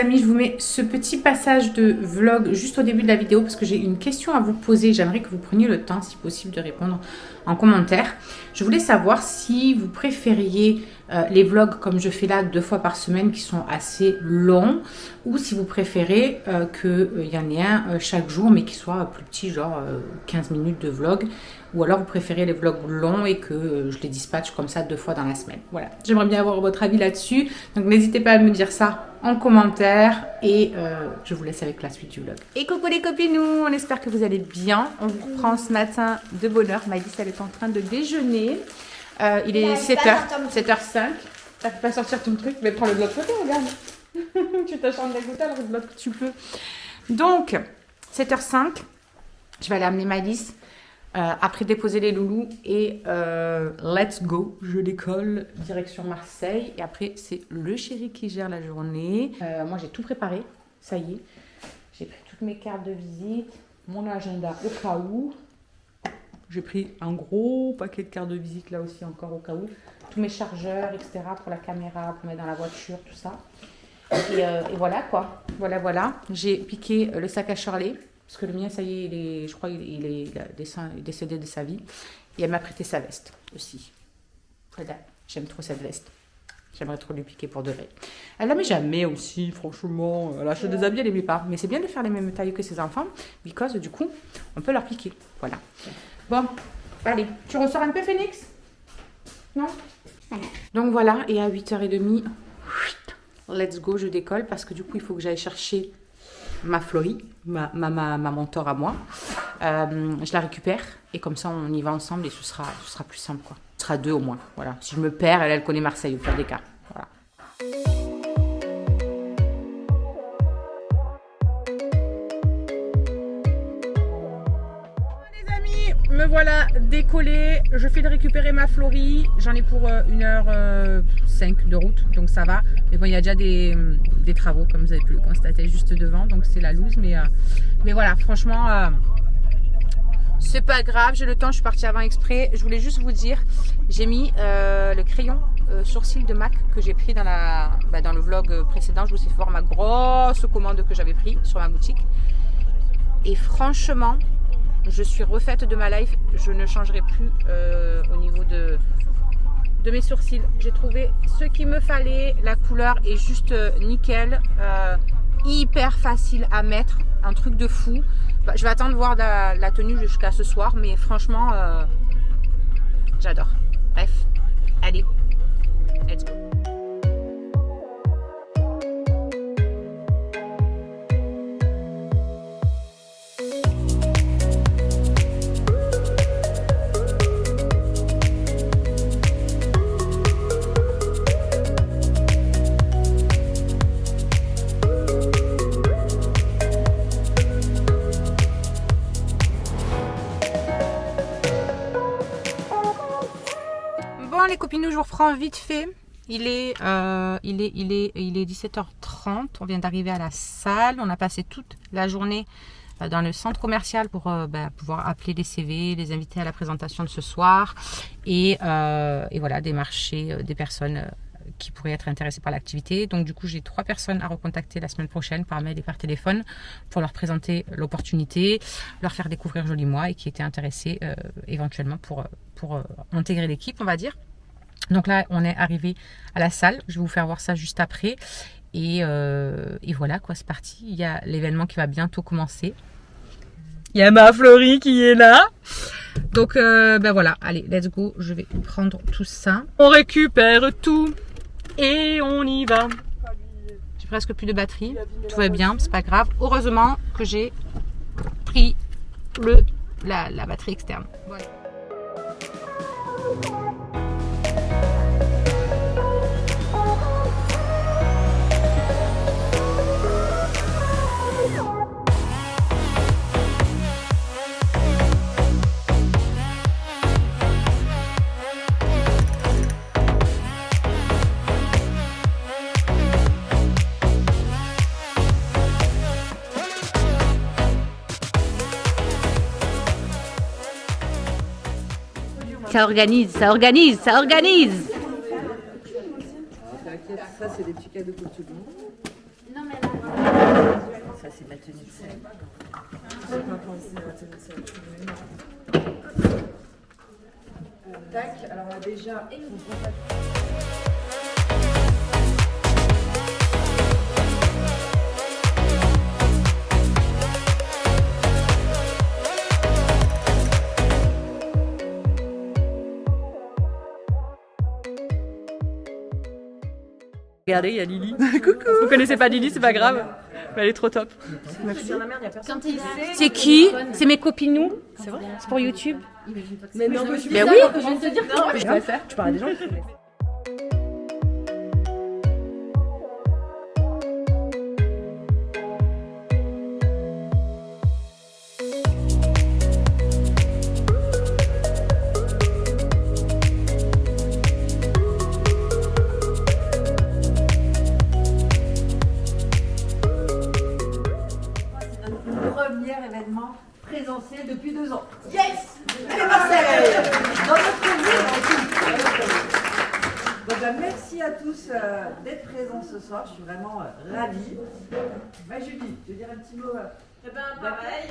amis, je vous mets ce petit passage de vlog juste au début de la vidéo parce que j'ai une question à vous poser. J'aimerais que vous preniez le temps, si possible, de répondre en commentaire. Je voulais savoir si vous préfériez les vlogs comme je fais là 2 fois par semaine qui sont assez longs ou si vous préférez qu'il y en ait un chaque jour mais qui soit plus petit, genre 15 minutes de vlog. Ou alors vous préférez les vlogs longs et que je les dispatche comme ça 2 fois dans la semaine. Voilà, j'aimerais bien avoir votre avis là-dessus. Donc n'hésitez pas à me dire ça en commentaire. Et je vous laisse avec la suite du vlog. Et coucou les copinous, on espère que vous allez bien. On vous reprend ce matin de bonne heure. Maïlis, elle est en train de déjeuner. Il est 7h, 7h05. T'as pas sortir ton truc, mais prends le bloc photo, regarde. Tu t'acharnes d'écouter alors le bloc que tu peux. Donc, 7h05, je vais aller amener Maïlis. Après déposer les loulous et let's go, je décolle direction Marseille et après c'est le chéri qui gère la journée. Moi j'ai tout préparé, ça y est, j'ai pris toutes mes cartes de visite, mon agenda au cas où, j'ai pris un gros paquet de cartes de visite là aussi encore au cas où, tous mes chargeurs etc pour la caméra, pour mettre dans la voiture, tout ça et voilà quoi, voilà, j'ai piqué le sac à Charlie. Parce que le mien, ça y est, je crois qu'il est décédé de sa vie. Et elle m'a prêté sa veste aussi. Voilà, j'aime trop cette veste. J'aimerais trop lui piquer pour de vrai. Elle la met jamais aussi, franchement. Elle achète des habits, elle les met pas. Mais c'est bien de faire les mêmes tailles que ses enfants. Parce que du coup, on peut leur piquer. Voilà. Bon, allez. Tu ressors un peu, Phoenix? Non? Donc voilà, et à 8h30, let's go, je décolle. Parce que du coup, il faut que j'aille chercher ma Florie, ma mentor à moi. Je la récupère et comme ça on y va ensemble et ce sera plus simple quoi. Ce sera 2 au moins. Voilà. Si je me perds, elle connaît Marseille au pire des cas. Voilà. Les amis, me voilà décollée. Je fais de récupérer ma Florie. J'en ai pour 1h05 de route, donc ça va. Mais bon, il y a déjà des travaux, comme vous avez pu le constater, juste devant. Donc c'est la loose. Mais voilà, franchement, c'est pas grave. J'ai le temps, je suis partie avant exprès. Je voulais juste vous dire, j'ai mis le crayon sourcil de MAC que j'ai pris dans le vlog précédent. Je vous ai fait voir ma grosse commande que j'avais pris sur ma boutique. Et franchement, je suis refaite de ma life. Je ne changerai plus au niveau de mes sourcils. J'ai trouvé ce qu'il me fallait. La couleur est juste nickel. Hyper facile à mettre. Un truc de fou. Je vais attendre de voir la tenue jusqu'à ce soir. Mais franchement, j'adore. Bref, allez, let's go. Les copines, je vous reprends vite fait. Il est 17h30. On vient d'arriver à la salle. On a passé toute la journée dans le centre commercial pour pouvoir appeler les CV, les inviter à la présentation de ce soir et voilà, démarcher des personnes qui pourraient être intéressées par l'activité. Donc du coup, j'ai 3 personnes à recontacter la semaine prochaine par mail et par téléphone pour leur présenter l'opportunité, leur faire découvrir Joli Moi et qui étaient intéressés éventuellement pour intégrer l'équipe, on va dire. Donc là, on est arrivé à la salle. Je vais vous faire voir ça juste après. Et voilà, quoi, c'est parti. Il y a l'événement qui va bientôt commencer. Il y a ma Florie qui est là. Donc, voilà. Allez, let's go. Je vais prendre tout ça. On récupère tout. Et on y va. J'ai presque plus de batterie. Tout va bien, c'est pas grave. Heureusement que j'ai pris la batterie externe. Voilà. Ça organise. Ça, c'est des petits cadeaux pour tout le monde. Non, mais là, Ça, c'est de la tenue de selle. Tac, alors on a déjà... Regardez, il y a Lily. Coucou. Vous connaissez pas Lily, c'est pas grave. Mais elle est trop top. Merci. C'est qui? C'est mes copinous. C'est vrai? C'est pour YouTube. Mais non, oui. Je viens de te dire que je vais faire. Tu parles à des gens qui connaissent. Premier événement présentiel depuis 2 ans. Yes! Et Marseille! Dans notre ville. Donc, merci à tous d'être présents ce soir. Je suis vraiment ravie. Julie, tu veux dire un petit mot? Eh ben pareil.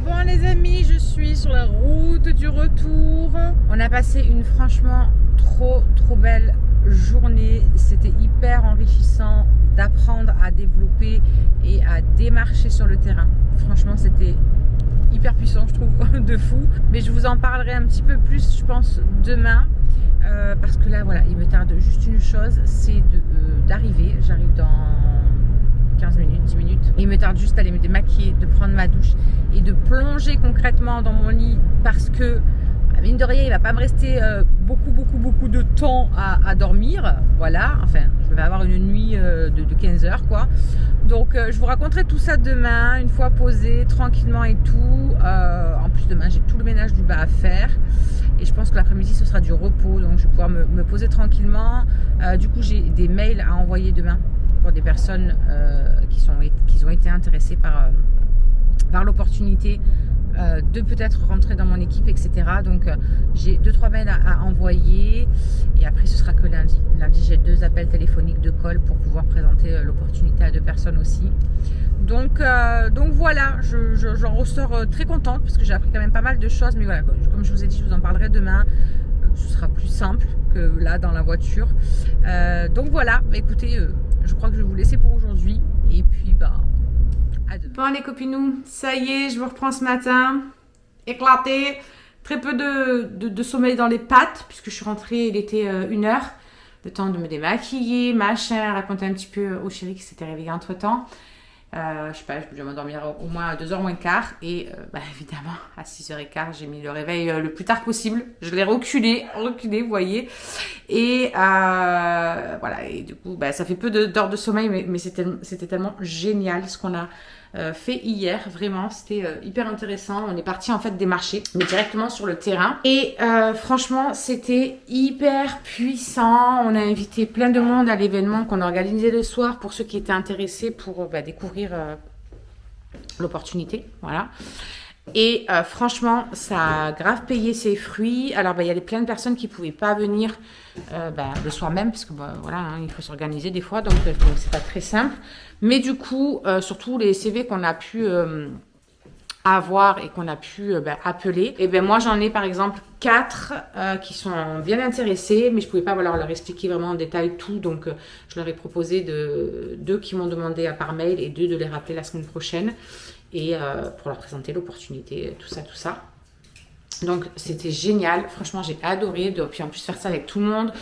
Bon les amis, je suis sur la route du retour. On a passé une franchement trop belle journée. C'était hyper enrichissant d'apprendre à développer et à démarcher sur le terrain. Franchement, c'était hyper puissant, je trouve, de fou. Mais je vous en parlerai un petit peu plus, je pense, demain. Parce que là, voilà, il me tarde juste une chose, c'est d'arriver. J'arrive dans 15 minutes, 10 minutes. Il me tarde juste d'aller me démaquiller, de prendre ma douche et de plonger concrètement dans mon lit parce que, mine de rien, il va pas me rester beaucoup de temps à dormir. Voilà, enfin, je vais avoir une nuit de 15 heures, quoi. Donc, je vous raconterai tout ça demain, une fois posé, tranquillement et tout. En plus, demain, j'ai tout le ménage du bas à faire. Et je pense que l'après-midi, ce sera du repos. Donc, je vais pouvoir me poser tranquillement. Du coup, j'ai des mails à envoyer demain pour des personnes qui ont été intéressées par l'opportunité de peut-être rentrer dans mon équipe, etc. Donc j'ai 2-3 mails à envoyer et après ce sera que lundi. Lundi j'ai 2 appels téléphoniques de call pour pouvoir présenter l'opportunité à 2 personnes aussi. Donc voilà, j'en ressors très contente parce que j'ai appris quand même pas mal de choses. Mais voilà, comme je vous ai dit, je vous en parlerai demain. Ce sera plus simple que là dans la voiture. Donc voilà, écoutez, je crois que je vais vous laisser pour aujourd'hui. Et puis bon les copinous, ça y est, je vous reprends ce matin, éclaté, très peu de sommeil dans les pattes, puisque je suis rentrée, il était 1h, le temps de me démaquiller, machin, raconter un petit peu au chéri qui s'était réveillé entre temps. Je sais pas, je vais m'endormir au moins à 2h moins quart et évidemment à 6h15 j'ai mis le réveil le plus tard possible, je l'ai reculé, vous voyez, et voilà, et du coup ça fait peu d'heures de sommeil mais c'était tellement génial ce qu'on a fait hier, vraiment c'était hyper intéressant. On est parti en fait démarcher mais directement sur le terrain et franchement c'était hyper puissant. On a invité plein de monde à l'événement qu'on a organisé le soir pour ceux qui étaient intéressés pour découvrir l'opportunité, voilà. Et franchement, ça a grave payé ses fruits. Alors, il y avait plein de personnes qui ne pouvaient pas venir le soir même, parce que voilà, il faut s'organiser des fois, donc c'est pas très simple. Mais du coup, surtout les CV qu'on a pu avoir et qu'on a pu appeler, et moi j'en ai par exemple 4 qui sont bien intéressés, mais je pouvais pas leur expliquer vraiment en détail tout, donc je leur ai proposé 2 qui m'ont demandé par mail et 2 de les rappeler la semaine prochaine et pour leur présenter l'opportunité, tout ça. Donc c'était génial, franchement j'ai adoré, puis en plus faire ça avec tout le monde.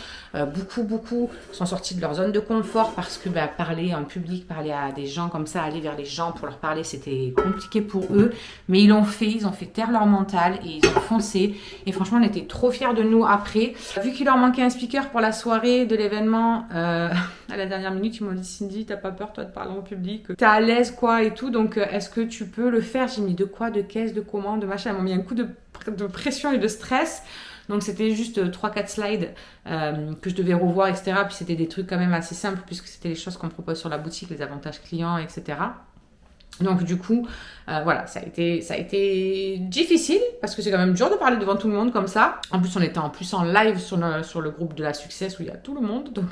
Beaucoup sont sortis de leur zone de confort parce que parler en public, parler à des gens comme ça, aller vers les gens pour leur parler, c'était compliqué pour eux. Mais ils ont fait taire leur mental et ils ont foncé. Et franchement on était trop fiers de nous après. Vu qu'il leur manquait un speaker pour la soirée de l'événement, à la dernière minute ils m'ont dit Cindy, t'as pas peur toi de parler en public, t'es à l'aise quoi et tout, donc est-ce que tu peux le faire? J'ai mis de quoi, de caisse, de comment, de machin. Ils m'ont mis un coup de pression et de stress. Donc c'était juste 3-4 slides que je devais revoir, etc. Puis c'était des trucs quand même assez simples puisque c'était les choses qu'on propose sur la boutique, les avantages clients, etc. Donc du coup, voilà, ça a été difficile parce que c'est quand même dur de parler devant tout le monde comme ça. En plus, on était en live sur le groupe de la Success où il y a tout le monde. Donc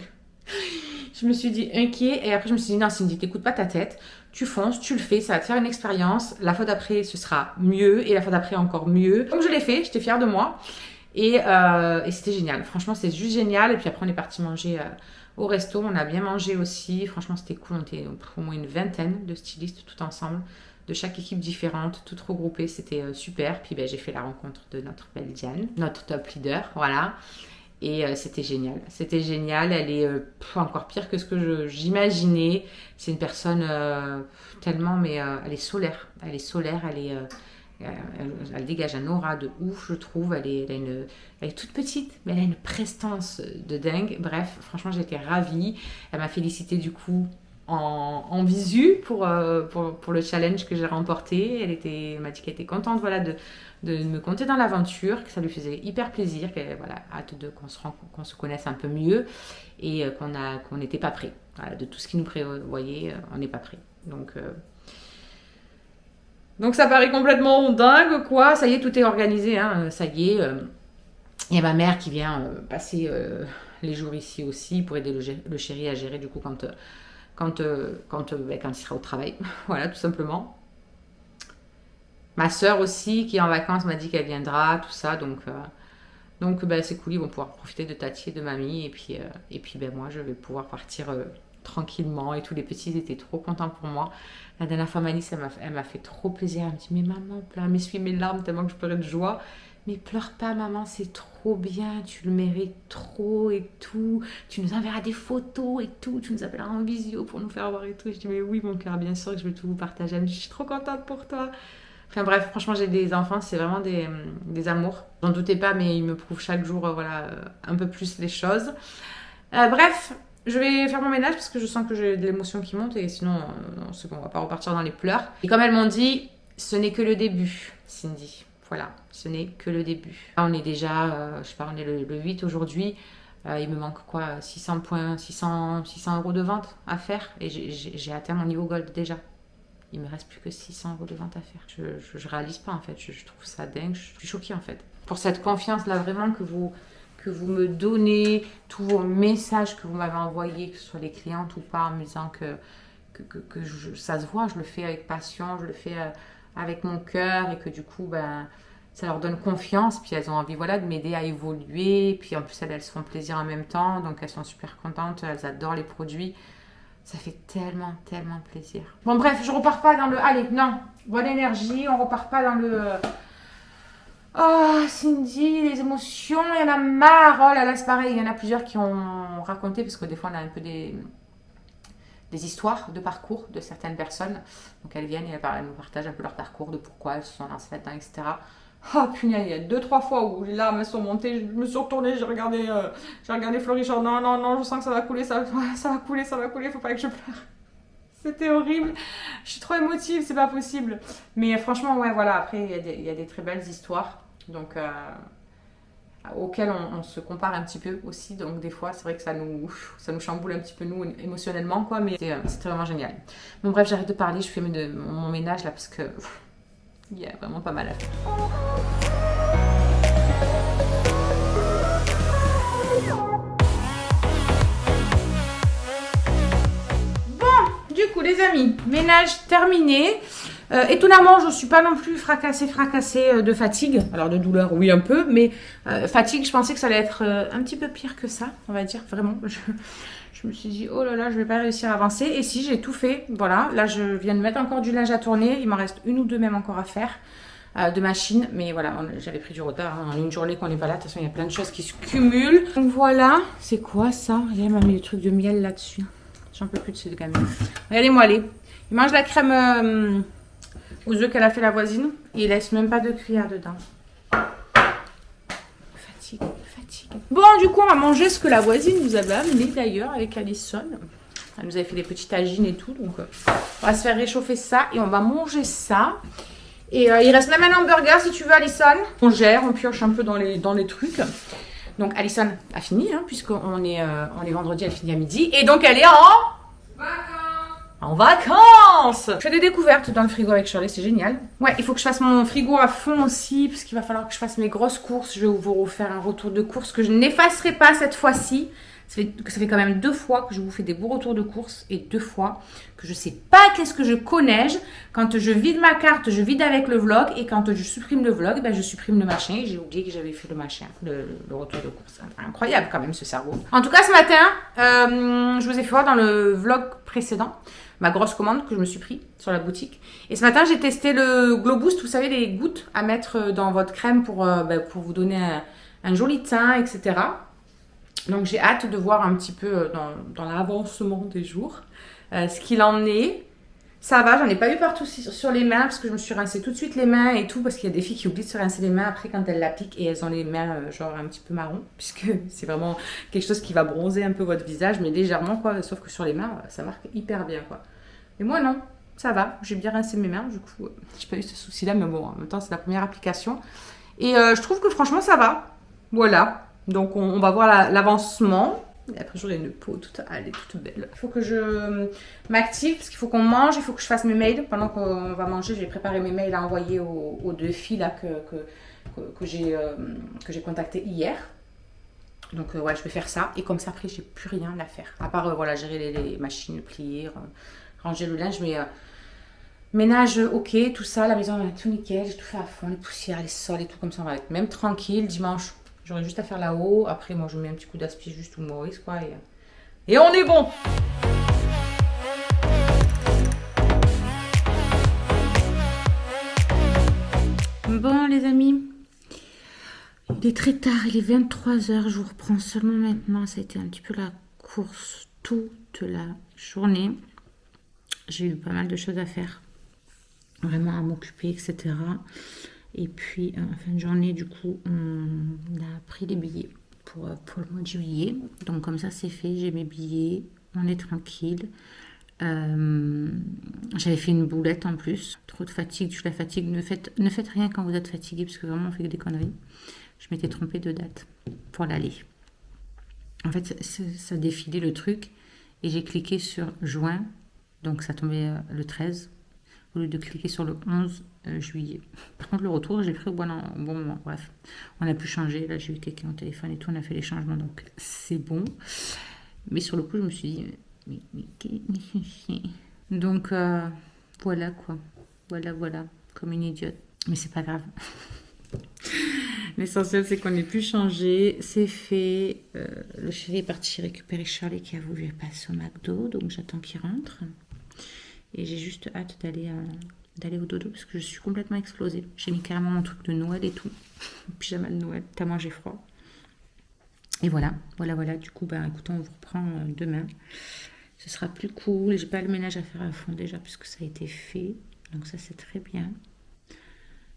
je me suis dit inquiet et après je me suis dit non Cindy, t'écoutes pas ta tête, tu fonces, tu le fais, ça va te faire une expérience. La fois d'après, ce sera mieux et la fois d'après encore mieux. Donc je l'ai fait, j'étais fière de moi et c'était génial. Franchement, c'est juste génial. Et puis après, on est parti manger au resto, on a bien mangé aussi. Franchement, c'était cool. On était au moins une vingtaine de stylistes tout ensemble, de chaque équipe différente, toutes regroupées. C'était super. Puis j'ai fait la rencontre de notre belle Diane, notre top leader, voilà. Et c'était génial. C'était génial. Elle est encore pire que ce que j'imaginais. C'est une personne tellement, mais elle est solaire. Elle est solaire, elle dégage un aura de ouf, je trouve. Elle est toute petite, mais elle a une prestance de dingue. Bref, franchement, j'étais ravie. Elle m'a félicité du coup en visu pour le challenge que j'ai remporté. Elle m'a dit qu'elle était contente voilà, de me compter dans l'aventure, que ça lui faisait hyper plaisir, qu'elle voilà, hâte qu'on se connaisse un peu mieux et qu'on n'était pas prêt. Voilà, de tout ce qui nous prévoyait, on n'est pas prêt. Donc ça paraît complètement dingue, quoi. Ça y est, tout est organisé, hein. Ça y est. Il y a ma mère qui vient passer les jours ici aussi pour aider le chéri à gérer du coup quand il sera au travail. Voilà, tout simplement. Ma sœur aussi, qui est en vacances, m'a dit qu'elle viendra, tout ça. Donc c'est cool, ils vont pouvoir profiter de Tati et de mamie. Et puis moi, je vais pouvoir partir tranquillement. Et tous les petits étaient trop contents pour moi. La dernière fois, Malice, elle m'a fait trop plaisir. Elle me dit, mais maman, m'essuie mes larmes tellement que je pleurais de joie. Mais pleure pas, maman, c'est trop bien. Tu le mérites trop et tout. Tu nous enverras des photos et tout. Tu nous appelleras en visio pour nous faire voir et tout. Et je dis, mais oui, mon cœur, bien sûr que je vais tout vous partager. Elle me dit, je suis trop contente pour toi. Enfin bref, franchement, j'ai des enfants, c'est vraiment des amours. J'en doutais pas, mais ils me prouvent chaque jour un peu plus les choses. Bref, je vais faire mon ménage parce que je sens que j'ai de l'émotion qui monte et sinon, c'est bon, on va pas repartir dans les pleurs. Et comme elles m'ont dit, ce n'est que le début, Cindy. Voilà, ce n'est que le début. Là, on est déjà, je sais pas, on est le 8 aujourd'hui. Il me manque quoi, 600 points, 600 € de vente à faire et j'ai atteint mon niveau gold déjà. Il me reste plus que 600 € de vente à faire. Je réalise pas en fait, je trouve ça dingue, je suis choquée en fait. Pour cette confiance là vraiment que vous me donnez, tous vos messages que vous m'avez envoyés, que ce soit les clientes ou pas, en me disant que ça se voit, je le fais avec passion, je le fais avec mon cœur et que du coup ça leur donne confiance, puis elles ont envie voilà, de m'aider à évoluer, puis en plus elles se font plaisir en même temps, donc elles sont super contentes, elles adorent les produits. Ça fait tellement, tellement plaisir. Bon bref, je repars pas dans le... Allez, non, bonne énergie, on repart pas dans le... Oh, Cindy, les émotions, il y en a marre. Oh là là, c'est pareil, il y en a plusieurs qui ont raconté, parce que des fois on a un peu des histoires de parcours de certaines personnes. Donc elles viennent et elles nous partagent un peu leur parcours, de pourquoi elles se sont lancées là-dedans, etc. Oh punaise, il y a 2-3 fois où les larmes sont montées, je me suis retournée, j'ai regardé Florie, genre non, je sens que ça va couler, ça va couler, faut pas que je pleure. C'était horrible, je suis trop émotive, c'est pas possible. Mais franchement, ouais, voilà, après il y a des très belles histoires, donc auxquelles on se compare un petit peu aussi, donc des fois c'est vrai que ça nous chamboule un petit peu nous émotionnellement, quoi, mais c'était vraiment génial. Bon bref, j'arrête de parler, je fais mon ménage là parce que... Il y a vraiment pas mal à faire. Bon, du coup les amis, ménage terminé. Étonnamment, je ne suis pas non plus fracassée de fatigue. Alors de douleur, oui un peu, mais fatigue, je pensais que ça allait être un petit peu pire que ça, on va dire, vraiment. Je me suis dit, oh là là, je vais pas réussir à avancer. Et si, j'ai tout fait, voilà. Là, je viens de mettre encore du linge à tourner. Il m'en reste 1 ou 2 même encore à faire de machine. Mais voilà, j'avais pris du retard. En une journée qu'on n'est pas là, de toute façon, il y a plein de choses qui se cumulent. Donc voilà, c'est quoi ça? Elle m'a mis le truc de miel là-dessus. J'en peux plus de ce gamin. Regardez-moi aller. Il mange la crème aux œufs qu'elle a fait la voisine. Et il laisse même pas de cuillère dedans. Fatigue. Bon, du coup, on va manger ce que la voisine nous avait amené d'ailleurs avec Alison. Elle nous avait fait des petites tagines et tout. Donc, on va se faire réchauffer ça et on va manger ça. Et il reste même un hamburger si tu veux, Alison. On gère, on pioche un peu dans les trucs. Donc, Alison a fini, hein, puisqu'on est vendredi, elle finit à midi. Et donc, elle est en vacances. en vacances. Je fais des découvertes dans le frigo avec Shirley, c'est génial. Ouais, il faut que je fasse mon frigo à fond aussi, parce qu'il va falloir que je fasse mes grosses courses. Je vais vous refaire un retour de courses que je n'effacerai pas cette fois-ci. Ça fait quand même 2 fois que je vous fais des beaux retours de courses et 2 fois que je sais pas qu'est-ce que je connais. Quand je vide ma carte, je vide avec le vlog, et quand je supprime le vlog, ben je supprime le machin. J'ai oublié que j'avais fait le machin, le retour de courses. Incroyable quand même ce cerveau. En tout cas, ce matin, je vous ai fait voir dans le vlog précédent ma grosse commande que je me suis pris sur la boutique. Et ce matin, j'ai testé le Glow Boost, vous savez, les gouttes à mettre dans votre crème pour vous donner un joli teint, etc. Donc j'ai hâte de voir un petit peu dans l'avancement des jours ce qu'il en est. Ça va, j'en ai pas eu partout sur les mains parce que je me suis rincé tout de suite les mains et tout, parce qu'il y a des filles qui oublient de se rincer les mains après quand elles l'appliquent et elles ont les mains genre un petit peu marron, puisque c'est vraiment quelque chose qui va bronzer un peu votre visage, mais légèrement quoi, sauf que sur les mains ça marque hyper bien quoi. Et moi non, ça va, j'ai bien rincé mes mains, du coup j'ai pas eu ce souci là, mais bon en même temps c'est la première application et je trouve que franchement ça va, voilà. Donc on va voir l'avancement. Et après j'aurai une peau elle est toute belle. Il faut que je m'active parce qu'il faut qu'on mange, il faut que je fasse mes mails. Pendant qu'on va manger, je vais préparer mes mails à envoyer aux 2 filles là que j'ai contactées hier. Donc ouais, je vais faire ça. Et comme ça après j'ai plus rien à faire. À part voilà, gérer les machines, plier, ranger le linge. Mais ménage ok, tout ça, la maison est tout nickel, j'ai tout fait à fond, les poussières, les sols et tout, comme ça on va être même tranquille. Dimanche, j'aurai juste à faire là-haut. Après, moi, je mets un petit coup d'aspi juste ou Maurice, quoi. Et on est bon! Bon, les amis. Il est très tard. Il est 23h. Je vous reprends seulement maintenant. Ça a été un petit peu la course toute la journée. J'ai eu pas mal de choses à faire. Vraiment à m'occuper, etc. Et puis, en fin de journée, du coup, on a pris les billets pour le mois de juillet. Donc, comme ça, c'est fait. J'ai mes billets. On est tranquille. J'avais fait une boulette en plus. Trop de fatigue. Je la fatigue. Ne faites rien quand vous êtes fatigué, parce que vraiment, on fait des conneries. Je m'étais trompée de date pour l'aller. En fait, ça défilait le truc. Et j'ai cliqué sur juin. Donc, ça tombait le 13. Au lieu de cliquer sur le 11 juillet. Par contre, le retour, j'ai pris au bon moment. Bref, on a pu changer. Là, j'ai eu quelqu'un au téléphone et tout. On a fait les changements, donc c'est bon. Mais sur le coup, je me suis dit... Donc, voilà quoi. Voilà. Comme une idiote. Mais c'est pas grave. L'essentiel, c'est qu'on ait pu changer. C'est fait. Le chéri est parti récupérer Charlie qui a voulu passer au McDo. Donc, j'attends qu'il rentre. Et j'ai juste hâte d'aller au dodo parce que je suis complètement explosée. J'ai mis carrément mon truc de Noël et tout. Pyjama de Noël, tellement j'ai froid. Et voilà. Du coup, écoutez, on vous reprend demain. Ce sera plus cool. J'ai pas le ménage à faire à fond déjà puisque ça a été fait. Donc ça, c'est très bien.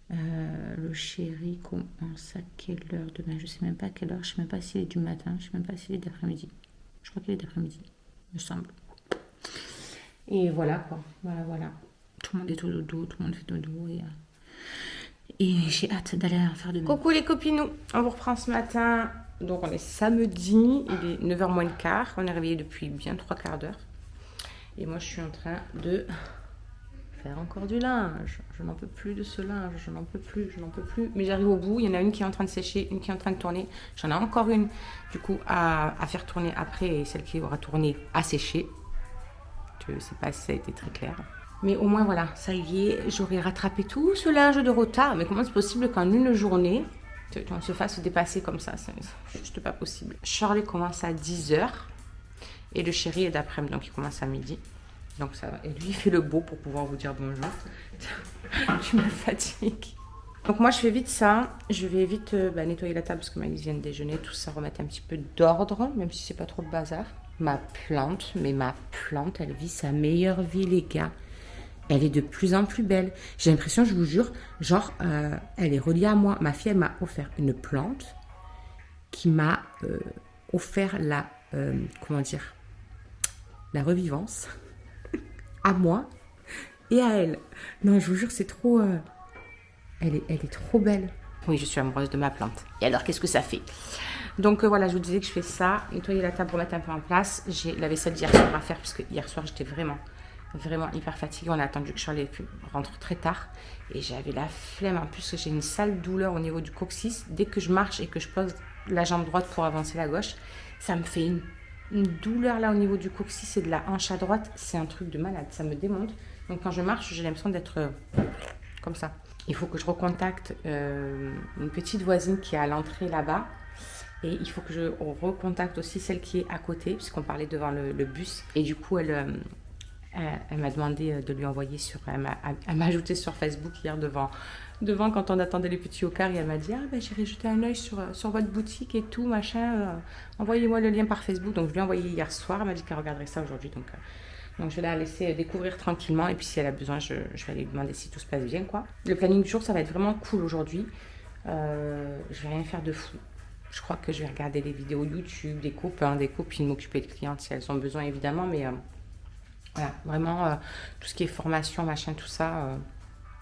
Le chéri commence à quelle heure demain? Je sais même pas à quelle heure. Je sais même pas s'il est du matin. Je sais même pas s'il est d'après-midi. Je crois qu'il est d'après-midi, me semble. Et voilà quoi, voilà. Tout le monde est au dodo, tout le monde fait dodo et j'ai hâte d'aller en faire demain. Coucou les copinous, on vous reprend ce matin. Donc on est samedi, il est 9h moins le quart, on est réveillé depuis bien 3/4 d'heure. Et moi je suis en train de faire encore du linge. Je n'en peux plus de ce linge, je n'en peux plus. Mais j'arrive au bout, il y en a une qui est en train de sécher, une qui est en train de tourner. J'en ai encore une du coup à faire tourner après et celle qui aura tourné à sécher. Je sais pas si ça a été très clair. Mais au moins, voilà, ça y est, j'aurais rattrapé tout ce linge de retard. Mais comment c'est possible qu'en une journée, on se fasse dépasser comme ça? C'est juste pas possible. Charlie commence à 10h et le chéri est d'après-midi, donc il commence à midi. Donc ça va. Et lui, il fait le beau pour pouvoir vous dire bonjour. Je me fatigue. Donc moi, je fais vite ça. Je vais vite nettoyer la table parce que Maëlys vient de déjeuner. Tout ça, remettre un petit peu d'ordre, même si c'est pas trop de bazar. Ma plante, elle vit sa meilleure vie, les gars. Elle est de plus en plus belle. J'ai l'impression, je vous jure, genre, elle est reliée à moi. Ma fille, elle m'a offert une plante qui m'a offert la revivance à moi et à elle. Non, je vous jure, c'est trop... Elle est trop belle. Oui, je suis amoureuse de ma plante. Et alors, qu'est-ce que ça fait? Donc voilà, je vous disais que je fais ça, nettoyer la table pour mettre un peu en place. J'ai la vaisselle d'hier soir à faire, puisque hier soir, j'étais vraiment vraiment hyper fatiguée. On a attendu que Charlie rentre très tard et j'avais la flemme. En plus, j'ai une sale douleur au niveau du coccyx. Dès que je marche et que je pose la jambe droite pour avancer la gauche, ça me fait une douleur là au niveau du coccyx et de la hanche à droite. C'est un truc de malade, ça me démonte. Donc quand je marche, j'ai l'impression d'être comme ça. Il faut que je recontacte une petite voisine qui est à l'entrée là-bas. Et il faut que je recontacte aussi celle qui est à côté, puisqu'on parlait devant le bus. Et du coup, elle m'a demandé de lui envoyer elle m'a ajouté sur Facebook hier devant quand on attendait les petits au car. Et elle m'a dit, j'irai jeter un œil sur votre boutique et tout, machin. Envoyez-moi le lien par Facebook. Donc je lui ai envoyé hier soir. Elle m'a dit qu'elle regarderait ça aujourd'hui. Donc je vais la laisser découvrir tranquillement. Et puis si elle a besoin, je vais lui demander si tout se passe bien, quoi. Le planning du jour, ça va être vraiment cool aujourd'hui. Je vais rien faire de fou. Je crois que je vais regarder des vidéos YouTube, des copains, des copines, m'occuper de clientes si elles ont besoin évidemment. Mais voilà, vraiment tout ce qui est formation, machin, tout ça,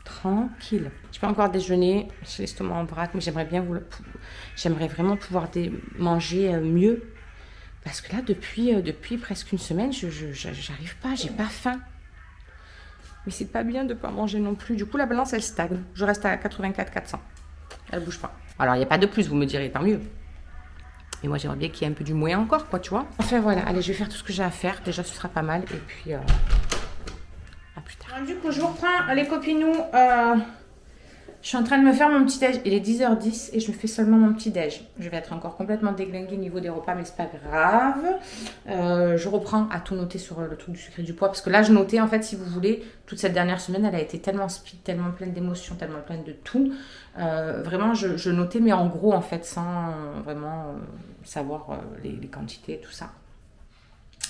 tranquille. Je peux encore déjeuner, j'ai l'estomac en vrac, mais j'aimerais vraiment pouvoir manger mieux. Parce que là, depuis presque une semaine, j'arrive pas, j'ai pas faim. Mais c'est pas bien de pas manger non plus. Du coup, la balance, elle stagne. Je reste à 84-400. Elle bouge pas. Alors, il n'y a pas de plus, vous me direz, tant mieux. Et moi, j'aimerais bien qu'il y ait un peu du moyen encore, quoi, tu vois. Enfin, voilà. Allez, je vais faire tout ce que j'ai à faire. Déjà, ce sera pas mal. Et puis, à plus tard. Du coup, je vous reprends, les copinous. Je suis en train de me faire mon petit déj. Il est 10h10 et je me fais seulement mon petit déj. Je vais être encore complètement déglinguée au niveau des repas, mais c'est pas grave. Je reprends à tout noter sur le truc du sucre et du poids. Parce que là, je notais, en fait, si vous voulez, toute cette dernière semaine, elle a été tellement speed, tellement pleine d'émotions, tellement pleine de tout. Vraiment, je notais, mais en gros, en fait, sans vraiment savoir les quantités et tout ça.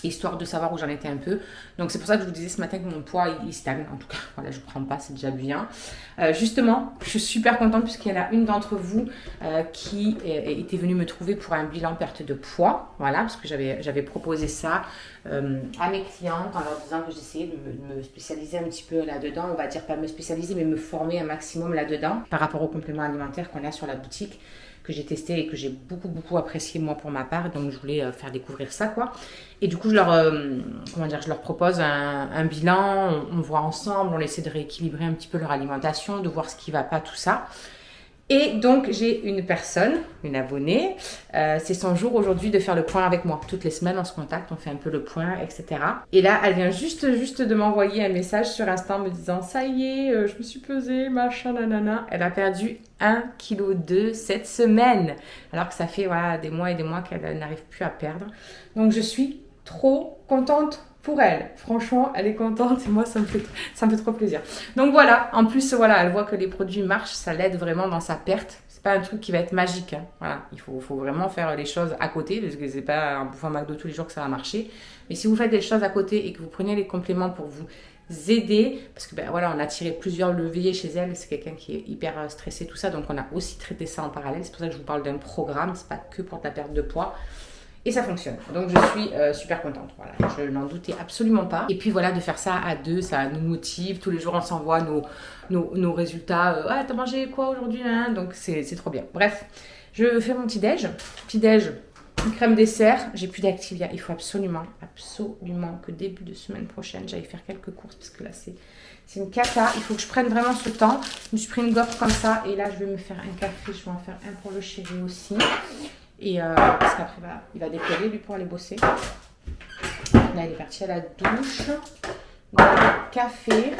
Histoire de savoir où j'en étais un peu. Donc c'est pour ça que je vous disais ce matin que mon poids il stagne. En tout cas, voilà, je ne prends pas, c'est déjà bien. Justement, je suis super contente puisqu'il y en a une d'entre vous qui était venue me trouver pour un bilan perte de poids. Voilà, parce que j'avais proposé ça à mes clientes en leur disant que j'essayais de me spécialiser un petit peu là-dedans. On va dire pas me spécialiser, mais me former un maximum là-dedans par rapport aux compléments alimentaires qu'on a sur la boutique, que j'ai testé et que j'ai beaucoup apprécié moi pour ma part. Donc je voulais faire découvrir ça, quoi. Et du coup je leur propose un bilan, on voit ensemble, on essaie de rééquilibrer un petit peu leur alimentation, de voir ce qui va pas, tout ça. Et donc j'ai une personne, une abonnée, c'est son jour aujourd'hui de faire le point avec moi. Toutes les semaines on se contacte, on fait un peu le point, etc. Et là elle vient juste de m'envoyer un message sur Insta en me disant ça y est, je me suis pesée, machin, nanana. Elle a perdu 1,2 kg cette semaine. Alors que ça fait des mois et des mois qu'elle n'arrive plus à perdre. Donc je suis trop contente pour elle. Franchement, elle est contente et moi, ça me fait trop plaisir. Donc voilà, en plus, elle voit que les produits marchent, ça l'aide vraiment dans sa perte. C'est pas un truc qui va être magique, hein. Voilà, il faut vraiment faire les choses à côté parce que c'est pas en bouffant McDo tous les jours que ça va marcher. Mais si vous faites des choses à côté et que vous prenez les compléments pour vous aider, parce que on a tiré plusieurs leviers chez elle, c'est quelqu'un qui est hyper stressé, tout ça, donc on a aussi traité ça en parallèle. C'est pour ça que je vous parle d'un programme, c'est pas que pour ta perte de poids. Et ça fonctionne. Donc je suis super contente. Voilà, je n'en doutais absolument pas. Et puis voilà, de faire ça à deux, ça nous motive. Tous les jours, on s'envoie nos résultats. T'as mangé quoi aujourd'hui, hein? Donc c'est trop bien. Bref, je fais mon petit déj. Une crème dessert. J'ai plus d'Activia. Il faut absolument que début de semaine prochaine, j'aille faire quelques courses parce que là c'est une cata. Il faut que je prenne vraiment ce temps. Je me suis pris une gaufre comme ça et là je vais me faire un café. Je vais en faire un pour le chéri aussi. Et parce qu'après, il va décoller lui pour aller bosser. Là, il est parti à la douche. Donc, café.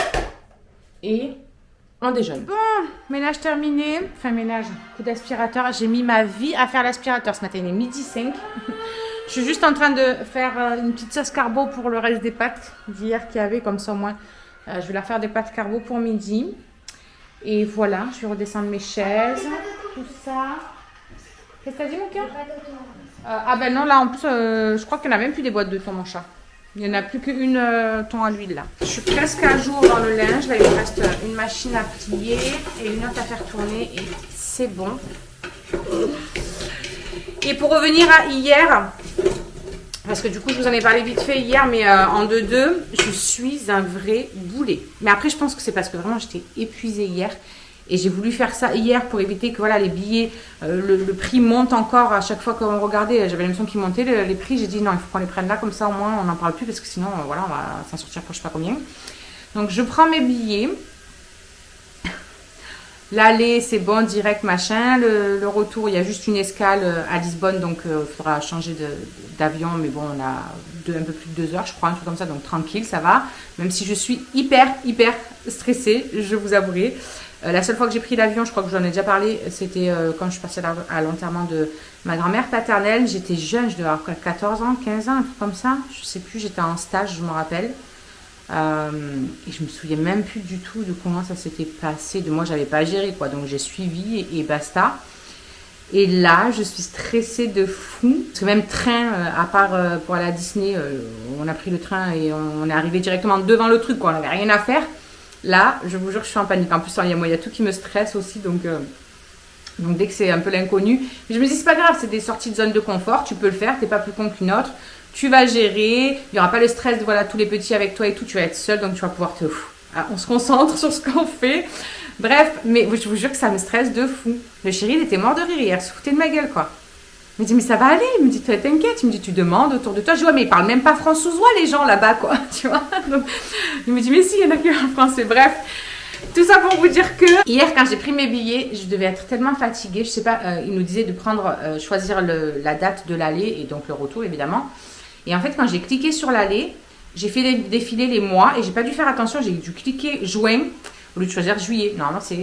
Et on déjeune. Bon, ménage terminé. Enfin, ménage, coup d'aspirateur. J'ai mis ma vie à faire l'aspirateur ce matin. Il est 12h05. Je suis juste en train de faire une petite sauce carbo pour le reste des pâtes d'hier qu'il y avait. Comme ça, au moins, je vais leur faire des pâtes carbo pour midi. Et voilà, je vais redescendre mes chaises. Tout ça. Qu'est-ce que t'as dit, mon cœur? Non, là en plus, je crois qu'il n'y en a même plus des boîtes de thon, mon chat. Il n'y en a plus qu'une thon à l'huile là. Je suis presque à jour dans le linge. Là, il me reste une machine à plier et une autre à faire tourner et c'est bon. Et pour revenir à hier, parce que du coup, je vous en ai parlé vite fait hier, mais en 2-2, je suis un vrai boulet. Mais après, je pense que c'est parce que vraiment, j'étais épuisée hier. Et j'ai voulu faire ça hier pour éviter que voilà, les billets, le prix monte encore à chaque fois qu'on regardait. J'avais l'impression qu'ils montaient les prix. J'ai dit non, il faut qu'on les prenne là, comme ça au moins on n'en parle plus parce que sinon voilà, on va s'en sortir pour je sais pas combien. Donc je prends mes billets. L'aller c'est bon, direct machin. Le retour, il y a juste une escale à Lisbonne, donc il faudra changer d'avion. Mais bon, on a un peu plus de 2 heures, je crois, un truc comme ça, donc tranquille, ça va. Même si je suis hyper stressée, je vous avouerai. La seule fois que j'ai pris l'avion, je crois que j'en ai déjà parlé, c'était quand je suis passée à l'enterrement de ma grand-mère paternelle. J'étais jeune, je devais avoir 14 ans, 15 ans, un truc comme ça. Je sais plus, j'étais en stage, je me rappelle. Et je me souviens même plus du tout de comment ça s'était passé. De moi, j'avais pas géré, quoi. Donc j'ai suivi et basta. Et là, je suis stressée de fou. Parce que même train, à part pour aller à Disney, on a pris le train et on est arrivé directement devant le truc, quoi. On n'avait rien à faire. Là, je vous jure que je suis en panique. En plus, il y a tout qui me stresse aussi. Donc dès que c'est un peu l'inconnu. Mais je me dis, c'est pas grave, c'est des sorties de zone de confort. Tu peux le faire, t'es pas plus con qu'une autre. Tu vas gérer. Il n'y aura pas le stress de voilà, tous les petits avec toi et tout. Tu vas être seule, donc tu vas pouvoir te... on se concentre sur ce qu'on fait. Bref, mais je vous jure que ça me stresse de fou. Le chéri, il était mort de rire hier. Il se foutait de ma gueule, quoi. Il me dit, mais ça va aller. Il me dit, t'inquiète. Il me dit, tu demandes autour de toi. Je dis, ouais, mais ils parlent même pas françois, les gens là-bas, quoi. Tu vois. Donc, il me dit, mais si, il y en a qui parlent français. Bref, tout ça pour vous dire que hier, quand j'ai pris mes billets, je devais être tellement fatiguée. Je sais pas, il nous disait de prendre, choisir la date de l'aller et donc le retour, évidemment. Et en fait, quand j'ai cliqué sur l'aller, j'ai fait défiler les mois et j'ai pas dû faire attention. J'ai dû cliquer juin au lieu de choisir juillet. Normalement, c'est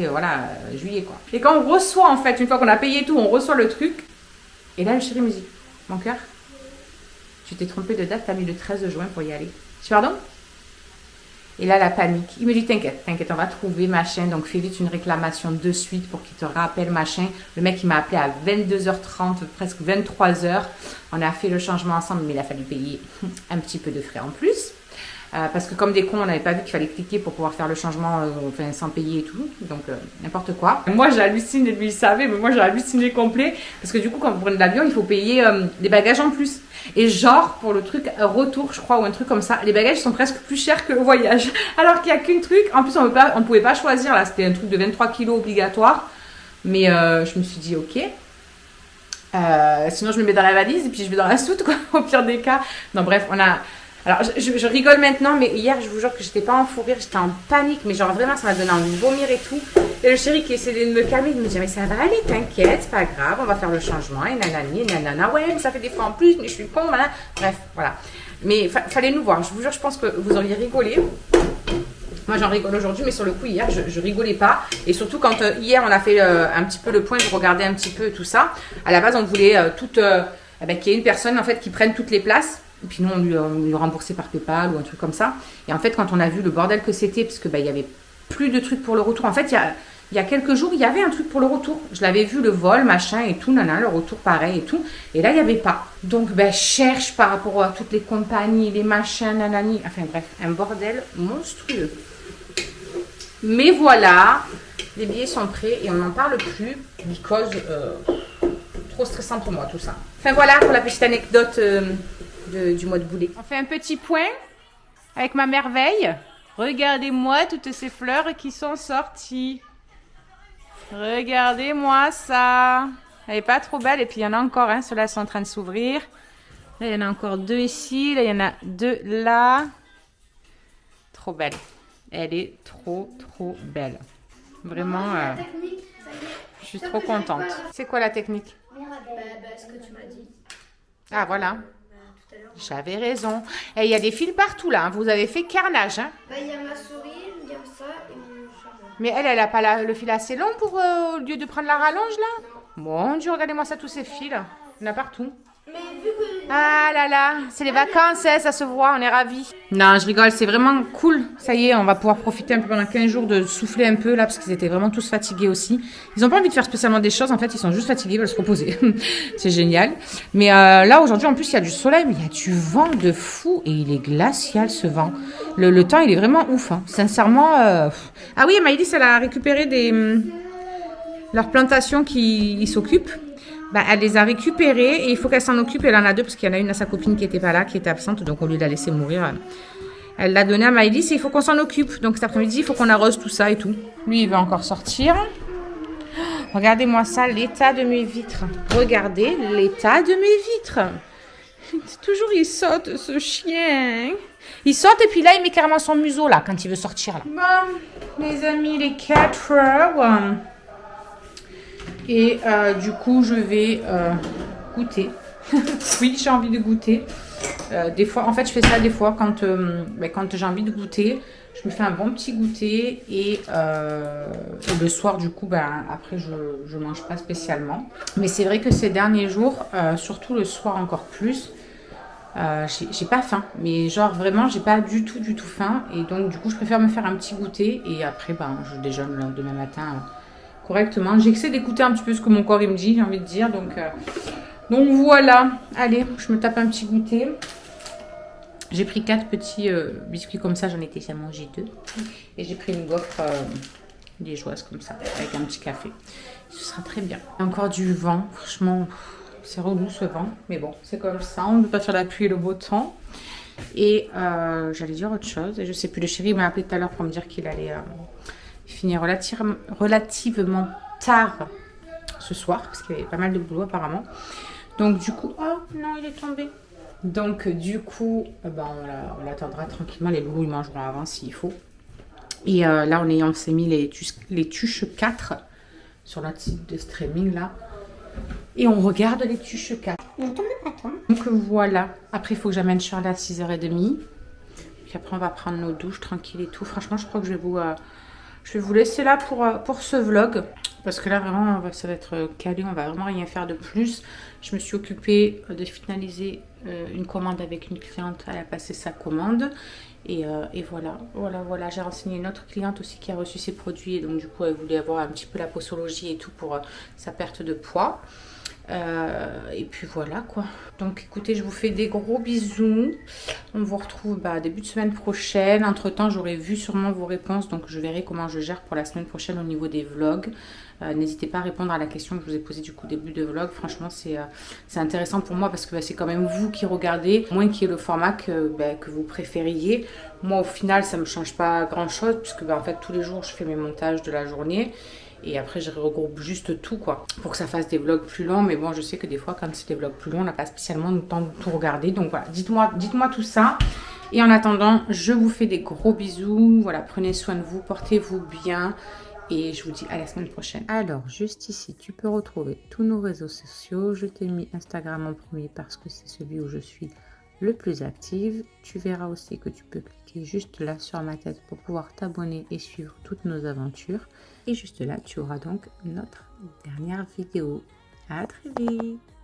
juillet, quoi. Et quand on reçoit, en fait, une fois qu'on a payé tout, on reçoit le truc. Et là, le chéri me dit, mon cœur, tu t'es trompé de date, t'as mis le 13 juin pour y aller. Je dis, pardon? Et là, la panique. Il me dit, t'inquiète, on va trouver, machin. Donc, fais vite une réclamation de suite pour qu'il te rappelle, machin. Le mec, il m'a appelé à 22h30, presque 23h. On a fait le changement ensemble, mais il a fallu payer un petit peu de frais en plus. Parce que comme des cons, on n'avait pas vu qu'il fallait cliquer pour pouvoir faire le changement sans payer et tout. Donc, n'importe quoi. Moi, j'ai halluciné, lui, il savait, mais moi, j'ai halluciné complet. Parce que du coup, quand vous prenez l'avion, il faut payer des bagages en plus. Et genre, pour le truc retour, je crois, ou un truc comme ça, les bagages sont presque plus chers que le voyage. Alors qu'il n'y a qu'une truc. En plus, on pouvait pas choisir. Là, c'était un truc de 23 kilos obligatoire. Mais je me suis dit, ok. Sinon, je me mets dans la valise et puis je vais dans la soute, quoi, au pire des cas. Non, bref, on a... Alors, je rigole maintenant, mais hier, je vous jure que j'étais pas en fou rire, j'étais en panique, mais genre vraiment, ça m'a donné envie de vomir et tout. Et le chéri qui essayait de me calmer, il me dit, mais ça va aller, t'inquiète, c'est pas grave, on va faire le changement, et nanani, et nanana, ouais, mais ça fait des fois en plus, mais je suis con, voilà. Bref, voilà. Mais fallait nous voir, je vous jure, je pense que vous auriez rigolé. Moi, j'en rigole aujourd'hui, mais sur le coup, hier, je rigolais pas. Et surtout, quand hier, on a fait un petit peu le point, je regardais un petit peu tout ça. À la base, on voulait qu'il y ait une personne, en fait, qui prenne toutes les places. Et puis nous, on lui remboursait par PayPal ou un truc comme ça. Et en fait, quand on a vu le bordel que c'était, parce que il y avait plus de trucs pour le retour. En fait, il y a quelques jours, il y avait un truc pour le retour. Je l'avais vu, le vol, machin et tout, le retour pareil et tout. Et là, il n'y avait pas. Donc, cherche par rapport à toutes les compagnies, les machins, nanani. Enfin bref, un bordel monstrueux. Mais voilà, les billets sont prêts et on n'en parle plus. Because trop stressant pour moi tout ça. Enfin voilà pour la petite anecdote du mois de boulet. On fait un petit point avec ma merveille. Regardez-moi toutes ces fleurs qui sont sorties. Regardez-moi ça. Elle n'est pas trop belle. Et puis il y en a encore, ceux-là sont en train de s'ouvrir. Là, il y en a encore 2 ici. Là, il y en a 2 là. Trop belle. Elle est trop belle. Vraiment, je suis trop contente. C'est quoi la technique? Ce que tu m'as dit. Ah, voilà. Tout à l'heure. J'avais raison. Et il y a des fils partout, là. Vous avez fait carnage, Il y a ma souris, il y a ça et mon chargeur. Mais elle a pas le fil assez long pour, au lieu de prendre la rallonge, là? Mon Dieu, regardez-moi ça, tous ces fils. Il y en a partout. Mais vu que... Ah là là, c'est les vacances, ça se voit, on est ravis. Non, je rigole, c'est vraiment cool. Ça y est, on va pouvoir profiter un peu pendant 15 jours de souffler un peu là, parce qu'ils étaient vraiment tous fatigués aussi. Ils n'ont pas envie de faire spécialement des choses, en fait, ils sont juste fatigués, ils veulent se reposer. C'est génial. Mais là, aujourd'hui, en plus, il y a du soleil, mais il y a du vent de fou et il est glacial ce vent. Le temps, il est vraiment ouf, sincèrement. Ah oui, Maïlis, elle a récupéré leurs plantations qui s'occupent. Elle les a récupérées et il faut qu'elle s'en occupe. Elle en a 2 parce qu'il y en a une à sa copine qui n'était pas là, qui était absente. Donc, au lieu de la laisser mourir, Elle l'a donné à Maëlys et il faut qu'on s'en occupe. Donc cet après-midi, il faut qu'on arrose tout ça et tout. Lui, il va encore sortir. Regardez-moi ça, l'état de mes vitres. Regardez l'état de mes vitres. Toujours, il saute, ce chien. Il saute et puis là, il met carrément son museau, là, quand il veut sortir. Là. Bon, les amis, les 4 heures. Et du coup, je vais goûter. Oui, j'ai envie de goûter. Des fois, en fait, je fais ça des fois quand j'ai envie de goûter. Je me fais un bon petit goûter et le soir, du coup, après, je mange pas spécialement. Mais c'est vrai que ces derniers jours, surtout le soir encore plus, j'ai pas faim. Mais genre, vraiment, j'ai pas du tout faim. Et donc, du coup, je préfère me faire un petit goûter. Et après, je déjeune le lendemain matin correctement. J'essaie d'écouter un petit peu ce que mon corps il me dit, j'ai envie de dire. Donc voilà. Allez, je me tape un petit goûter. J'ai pris 4 petits biscuits comme ça, j'en étais déjà mangé 2. Et j'ai pris une gaufre liégeoise comme ça, avec un petit café. Ce sera très bien. Encore du vent, franchement, c'est relou ce vent. Mais bon, c'est comme ça, on ne peut pas faire la pluie et le beau temps. Et j'allais dire autre chose, et je sais plus, le chéri m'a appelé tout à l'heure pour me dire qu'il allait finir relativement tard ce soir, parce qu'il y avait pas mal de boulot apparemment. Donc du coup, oh non, il est tombé. Donc du coup, on l'attendra tranquillement. Les loulous, ils mangeront avant s'il faut. Et là, on s'est mis les tuches 4 sur notre site de streaming là. Et on regarde les tuches 4. Donc voilà. Après, il faut que j'amène Charlie à 6h30. Puis après, on va prendre nos douches tranquille et tout. Franchement, je crois que je vais vous laisser là pour ce vlog. Parce que là, vraiment, ça va être calé. On va vraiment rien faire de plus. Je me suis occupée de finaliser une commande avec une cliente. Elle a passé sa commande. Et voilà. J'ai renseigné une autre cliente aussi qui a reçu ses produits. Et donc, du coup, elle voulait avoir un petit peu la posologie et tout pour sa perte de poids. Et puis voilà quoi. Donc écoutez, je vous fais des gros bisous. On vous retrouve début de semaine prochaine. Entre temps, j'aurai vu sûrement vos réponses. Donc je verrai comment je gère pour la semaine prochaine au niveau des vlogs. N'hésitez pas à répondre à la question que je vous ai posée du coup début de vlog. Franchement, c'est intéressant pour moi parce que c'est quand même vous qui regardez. Moins qu'il y ait le format que vous préfériez. Moi, au final, ça ne me change pas grand chose puisque en fait, tous les jours, je fais mes montages de la journée. Et après, je regroupe juste tout, quoi, pour que ça fasse des vlogs plus longs. Mais bon, je sais que des fois, quand c'est des vlogs plus longs, on n'a pas spécialement le temps de tout regarder. Donc voilà, dites-moi tout ça. Et en attendant, je vous fais des gros bisous. Voilà, prenez soin de vous, portez-vous bien. Et je vous dis à la semaine prochaine. Alors, juste ici, tu peux retrouver tous nos réseaux sociaux. Je t'ai mis Instagram en premier parce que c'est celui où je suis le plus active. Tu verras aussi que tu peux cliquer juste là sur ma tête pour pouvoir t'abonner et suivre toutes nos aventures. Et juste là, tu auras donc notre dernière vidéo. À très vite!